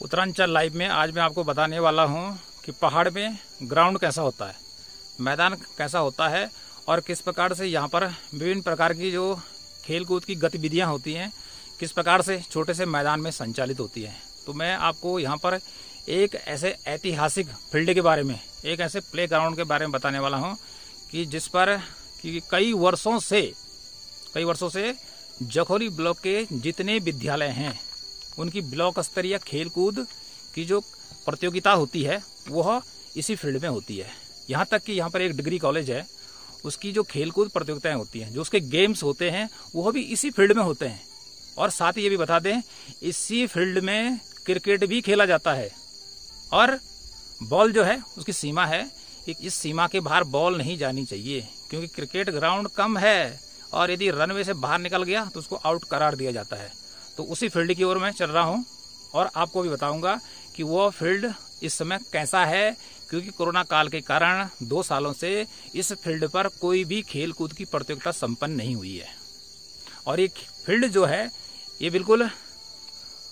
Uttaranchal live में आज मैं आपको बताने वाला हूं कि पहाड़ में ग्राउंड कैसा होता है, मैदान कैसा होता है और किस प्रकार से यहां पर विभिन्न प्रकार की जो खेल कूद की गतिविधियां होती हैं किस प्रकार से छोटे से मैदान में संचालित होती है। तो मैं आपको यहां पर एक ऐसे ऐतिहासिक फील्ड के बारे में, एक ऐसे प्ले ग्राउंड के बारे में बताने वाला हूं कि जिस पर कि कई वर्षों से जखौली ब्लॉक के जितने विद्यालय हैं उनकी ब्लॉक स्तरीय खेल कूद की जो प्रतियोगिता होती है वह इसी फील्ड में होती है। यहाँ तक कि यहाँ पर एक डिग्री कॉलेज है, उसकी जो खेल कूद प्रतियोगिताएं होती हैं, जो उसके गेम्स होते हैं वह भी इसी फील्ड में होते हैं। और साथ ही ये भी बता दें, इसी फील्ड में क्रिकेट भी खेला जाता है और बॉल जो है उसकी सीमा है, इस सीमा के बाहर बॉल नहीं जानी चाहिए क्योंकि क्रिकेट ग्राउंड कम है और यदि रनवे से बाहर निकल गया तो उसको आउट करार दिया जाता है। तो उसी फील्ड की ओर मैं चल रहा हूं और आपको भी बताऊंगा कि वो फील्ड इस समय कैसा है, क्योंकि कोरोना काल के कारण 2 सालों से इस फील्ड पर कोई भी खेल कूद की प्रतियोगिता संपन्न नहीं हुई है। और ये फील्ड जो है ये बिल्कुल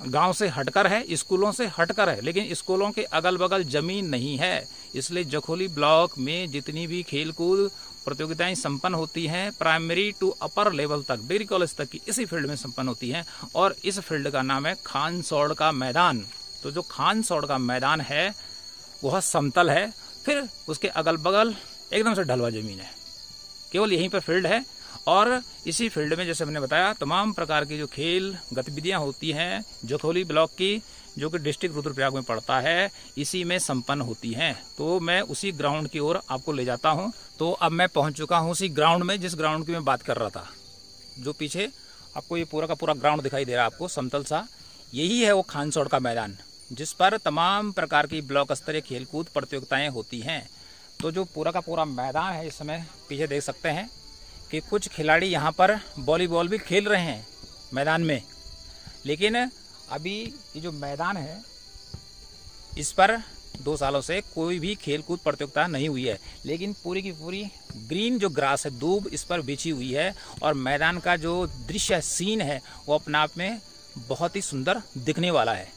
गांव से हटकर है, स्कूलों से हटकर है, लेकिन स्कूलों के अगल बगल जमीन नहीं है। इसलिए जखौली ब्लॉक में जितनी भी खेल कूद प्रतियोगिताएं संपन्न होती हैं प्राइमरी टू अपर लेवल तक, डिग्री कॉलेज तक की इसी फील्ड में संपन्न होती हैं। और इस फील्ड का नाम है खानसौड़ का मैदान। तो जो खानसौड़ का मैदान है वह समतल है, फिर उसके अगल बगल एकदम से ढलवा जमीन है, केवल यहीं पर फील्ड है। और इसी फील्ड में जैसे मैंने बताया तमाम प्रकार की जो खेल गतिविधियां होती हैं जखौली ब्लॉक की, जो कि डिस्ट्रिक्ट रुद्रप्रयाग में पड़ता है, इसी में संपन्न होती हैं। तो मैं उसी ग्राउंड की ओर आपको ले जाता हूं। तो अब मैं पहुंच चुका हूं उसी ग्राउंड में जिस ग्राउंड की मैं बात कर रहा था। जो पीछे आपको ये पूरा का पूरा ग्राउंड दिखाई दे रहा है आपको समतल सा, यही है वो खानसौड़ का मैदान जिस पर तमाम प्रकार की ब्लॉक स्तरीय खेलकूद प्रतियोगिताएं होती हैं। तो जो पूरा का पूरा मैदान है, इस समय पीछे देख सकते हैं कि कुछ खिलाड़ी यहाँ पर वॉलीबॉल भी खेल रहे हैं मैदान में। लेकिन अभी ये जो मैदान है इस पर 2 सालों से कोई भी खेलकूद प्रतियोगिता नहीं हुई है, लेकिन पूरी की पूरी ग्रीन जो ग्रास है, दूब इस पर बिछी हुई है और मैदान का जो दृश्य सीन है वो अपने आप में बहुत ही सुंदर दिखने वाला है।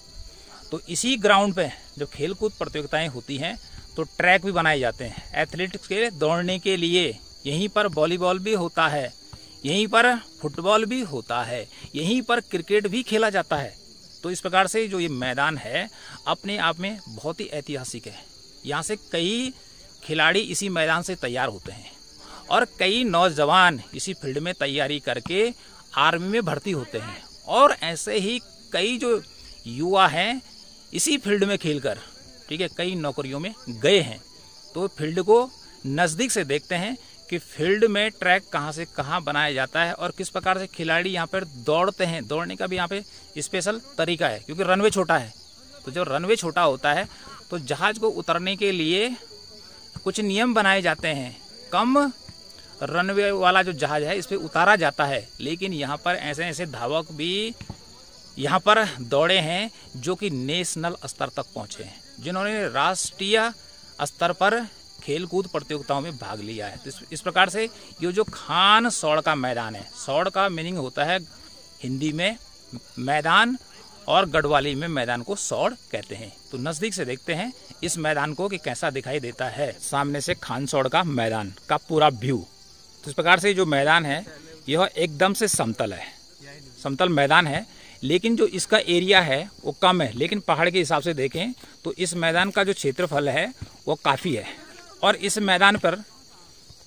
तो इसी ग्राउंड पे जो खेलकूद प्रतियोगिताएं होती हैं तो ट्रैक भी बनाए जाते हैं एथलेटिक्स के दौड़ने के लिए। यहीं पर वॉलीबॉल भी होता है, यहीं पर फुटबॉल भी होता है, यहीं पर क्रिकेट भी खेला जाता है। तो इस प्रकार से जो ये मैदान है अपने आप में बहुत ही ऐतिहासिक है। यहाँ से कई खिलाड़ी इसी मैदान से तैयार होते हैं और कई नौजवान इसी फील्ड में तैयारी करके आर्मी में भर्ती होते हैं। और ऐसे ही कई जो युवा हैं इसी फील्ड में खेलकर, ठीक है, कई नौकरियों में गए हैं। तो फील्ड को नज़दीक से देखते हैं कि फील्ड में ट्रैक कहाँ से कहाँ बनाया जाता है और किस प्रकार से खिलाड़ी यहाँ पर दौड़ते हैं। दौड़ने का भी यहाँ पे स्पेशल तरीका है क्योंकि रनवे छोटा है। तो जब रनवे छोटा होता है तो जहाज को उतरने के लिए कुछ नियम बनाए जाते हैं। कम रनवे वाला जो जहाज है इस पर उतारा जाता है, लेकिन यहाँ पर ऐसे ऐसे धावक भी यहाँ पर दौड़े हैं जो कि नेशनल स्तर तक पहुँचे हैं, जिन्होंने राष्ट्रीय स्तर पर खेलकूद प्रतियोगिताओं में भाग लिया है। तो इस प्रकार से ये जो खानसौड़ का मैदान है, सौड़ का मीनिंग होता है हिंदी में मैदान और गढ़वाली में मैदान को सौड़ कहते हैं। तो नजदीक से देखते हैं इस मैदान को कि कैसा दिखाई देता है सामने से खानसौड़ का मैदान का पूरा व्यू। तो इस प्रकार से जो मैदान है यह एकदम से समतल है, समतल मैदान है, लेकिन जो इसका एरिया है वो कम है। लेकिन पहाड़ के हिसाब से देखें तो इस मैदान का जो क्षेत्रफल है वो काफ़ी है और इस मैदान पर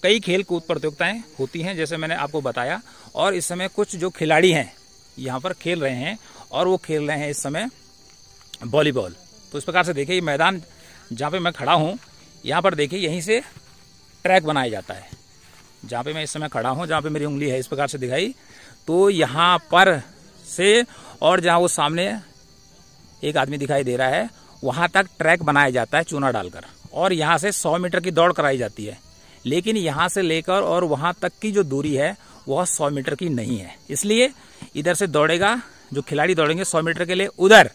कई खेल कूद प्रतियोगिताएं होती हैं जैसे मैंने आपको बताया। और इस समय कुछ जो खिलाड़ी हैं यहाँ पर खेल रहे हैं और वो खेल रहे हैं इस समय वॉलीबॉल। तो इस प्रकार से देखिए ये मैदान जहाँ पे मैं खड़ा हूँ, यहाँ पर देखिए यहीं से ट्रैक बनाया जाता है। जहाँ पे मैं इस समय खड़ा हूँ, जहाँ पे मेरी उंगली है इस प्रकार से दिखाई, तो यहाँ पर से और जहाँ वो सामने एक आदमी दिखाई दे रहा है वहाँ तक ट्रैक बनाया जाता है चूना डालकर। और यहाँ से 100 मीटर की दौड़ कराई जाती है, लेकिन यहाँ से लेकर और वहाँ तक की जो दूरी है वह 100 मीटर की नहीं है। इसलिए इधर से दौड़ेगा जो खिलाड़ी दौड़ेंगे 100 मीटर के लिए, उधर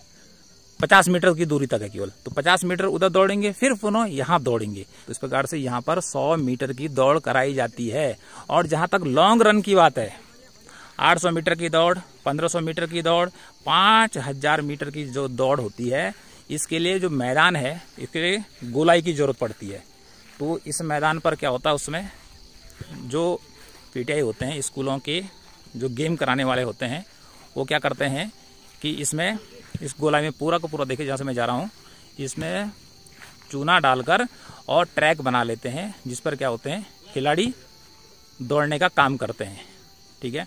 50 मीटर की दूरी तक है केवल, तो 50 मीटर उधर दौड़ेंगे, फिर पुनः यहाँ दौड़ेंगे। तो इस प्रकार से यहाँ पर 100 मीटर की दौड़ कराई जाती है। और जहाँ तक लॉन्ग रन की बात है, 800 मीटर की दौड़, 1500 मीटर की दौड़, 5000 मीटर की जो दौड़ होती है, इसके लिए जो मैदान है इसके लिए गोलाई की जरूरत पड़ती है। तो इस मैदान पर क्या होता है, उसमें जो पीटीआई होते हैं स्कूलों के जो गेम कराने वाले होते हैं वो क्या करते हैं कि इसमें इस गोलाई में पूरा का पूरा, देखिए जहाँ से मैं जा रहा हूँ, इसमें चूना डालकर और ट्रैक बना लेते हैं जिस पर क्या होते हैं खिलाड़ी दौड़ने का काम करते हैं। ठीक है।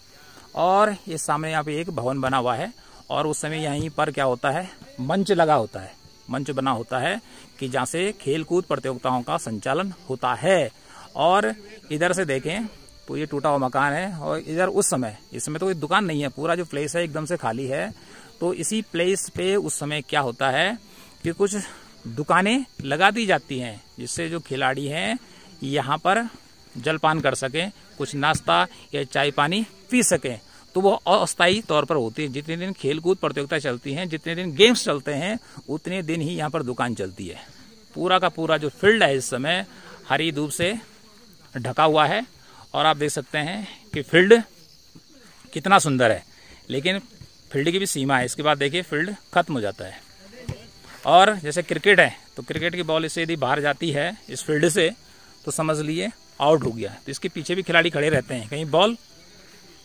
और ये सामने यहाँ पे एक भवन बना हुआ है और उस समय यहीं पर क्या होता है मंच लगा होता है, मंच बना होता है कि जहाँ से खेल कूद प्रतियोगिताओं का संचालन होता है। और इधर से देखें तो ये टूटा हुआ मकान है और इधर उस समय, इस समय तो कोई दुकान नहीं है, पूरा जो प्लेस है एकदम से खाली है। तो इसी प्लेस पे उस समय क्या होता है कि कुछ दुकानें लगा दी जाती हैं जिससे जो खिलाड़ी हैं यहाँ पर जलपान कर सकें, कुछ नाश्ता या चाय पानी पी सकें। तो वो अस्थायी तौर पर होती है। जितने दिन खेल कूद प्रतियोगिता चलती हैं, जितने दिन गेम्स चलते हैं, उतने दिन ही यहाँ पर दुकान चलती है। पूरा का पूरा जो फील्ड है इस समय हरी धूप से ढका हुआ है और आप देख सकते हैं कि फील्ड कितना सुंदर है, लेकिन फील्ड की भी सीमा है। इसके बाद देखिए फील्ड खत्म हो जाता है। और जैसे क्रिकेट है तो क्रिकेट की बॉल इससे यदि बाहर जाती है इस फील्ड से तो समझ लिए आउट हो गया। तो इसके पीछे भी खिलाड़ी खड़े रहते हैं कहीं बॉल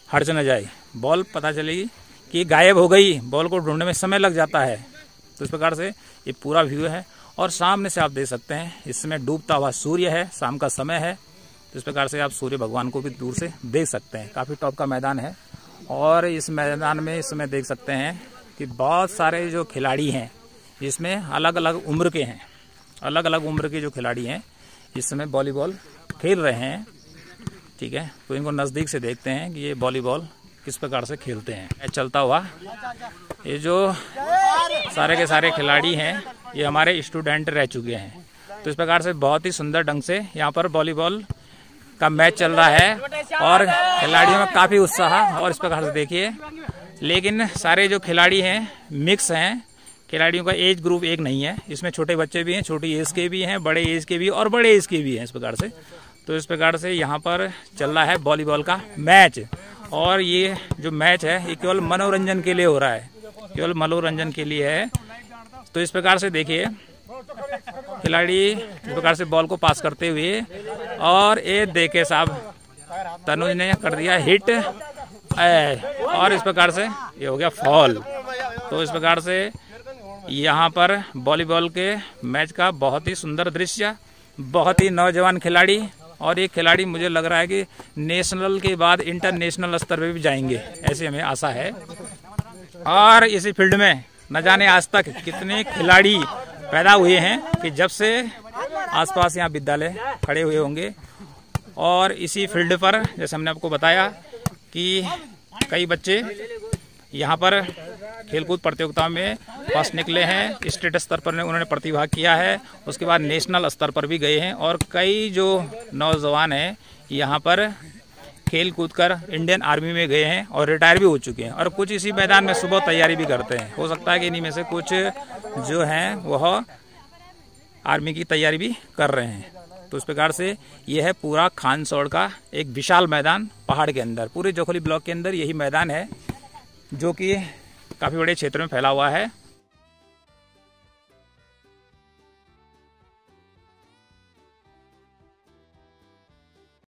हट न जाए, बॉल पता चलेगी कि गायब हो गई, बॉल को ढूंढने में समय लग जाता है। तो इस प्रकार से ये पूरा व्यू है और सामने से आप देख सकते हैं इसमें डूबता हुआ सूर्य है, शाम का समय है। तो इस प्रकार से आप सूर्य भगवान को भी दूर से देख सकते हैं। काफ़ी टॉप का मैदान है और इस मैदान में इस समय देख सकते हैं कि बहुत सारे जो खिलाड़ी हैं इसमें अलग अलग उम्र के हैं, अलग अलग उम्र के जो खिलाड़ी हैं इस समय वॉलीबॉल खेल रहे हैं। ठीक है। तो इनको नज़दीक से देखते हैं कि ये वॉलीबॉल किस प्रकार से खेलते हैं। चलता हुआ ये जो सारे के सारे खिलाड़ी हैं ये हमारे स्टूडेंट रह चुके हैं। तो इस प्रकार से बहुत ही सुंदर ढंग से यहाँ पर वॉलीबॉल का मैच चल रहा है और खिलाड़ियों में काफ़ी उत्साह। और इस प्रकार से देखिए, लेकिन सारे जो खिलाड़ी हैं मिक्स हैं, खिलाड़ियों का एज ग्रुप एक नहीं है। इसमें छोटे बच्चे भी हैं, छोटी एज के भी हैं, बड़े एज के भी और बड़े एज के भी हैं इस प्रकार से। तो इस प्रकार से यहाँ पर चल रहा है वॉलीबॉल का मैच और ये जो मैच है ये केवल मनोरंजन के लिए हो रहा है, केवल मनोरंजन के लिए है। तो इस प्रकार से देखिए खिलाड़ी इस प्रकार से बॉल को पास करते हुए और ये देखे साहब तनुज ने कर दिया हिट और इस प्रकार से ये हो गया फॉल। तो इस प्रकार से यहाँ पर वॉलीबॉल के मैच का बहुत ही सुंदर दृश्य, बहुत ही नौजवान खिलाड़ी और ये खिलाड़ी मुझे लग रहा है कि नेशनल के बाद इंटरनेशनल स्तर पे भी जाएंगे, ऐसी हमें आशा है। और इसी फील्ड में न जाने आज तक कितने खिलाड़ी पैदा हुए हैं कि जब से आसपास यहाँ विद्यालय खड़े हुए होंगे। और इसी फील्ड पर जैसे हमने आपको बताया कि कई बच्चे यहाँ पर खेलकूद प्रतियोगिता में फर्स्ट निकले हैं, स्टेट स्तर पर उन्होंने प्रतिभाग किया है, उसके बाद नेशनल स्तर पर भी गए हैं। और कई जो नौजवान हैं यहाँ पर खेल कूद कर इंडियन आर्मी में गए हैं और रिटायर भी हो चुके हैं। और कुछ इसी मैदान में सुबह तैयारी भी करते हैं। हो सकता है कि इन्हीं में से कुछ जो हैं वह आर्मी की तैयारी भी कर रहे हैं। तो इस प्रकार से यह है पूरा खानसौड़ का एक विशाल मैदान पहाड़ के अंदर, पूरे जोखली ब्लॉक के अंदर यही मैदान है जो कि काफ़ी बड़े क्षेत्र में फैला हुआ है।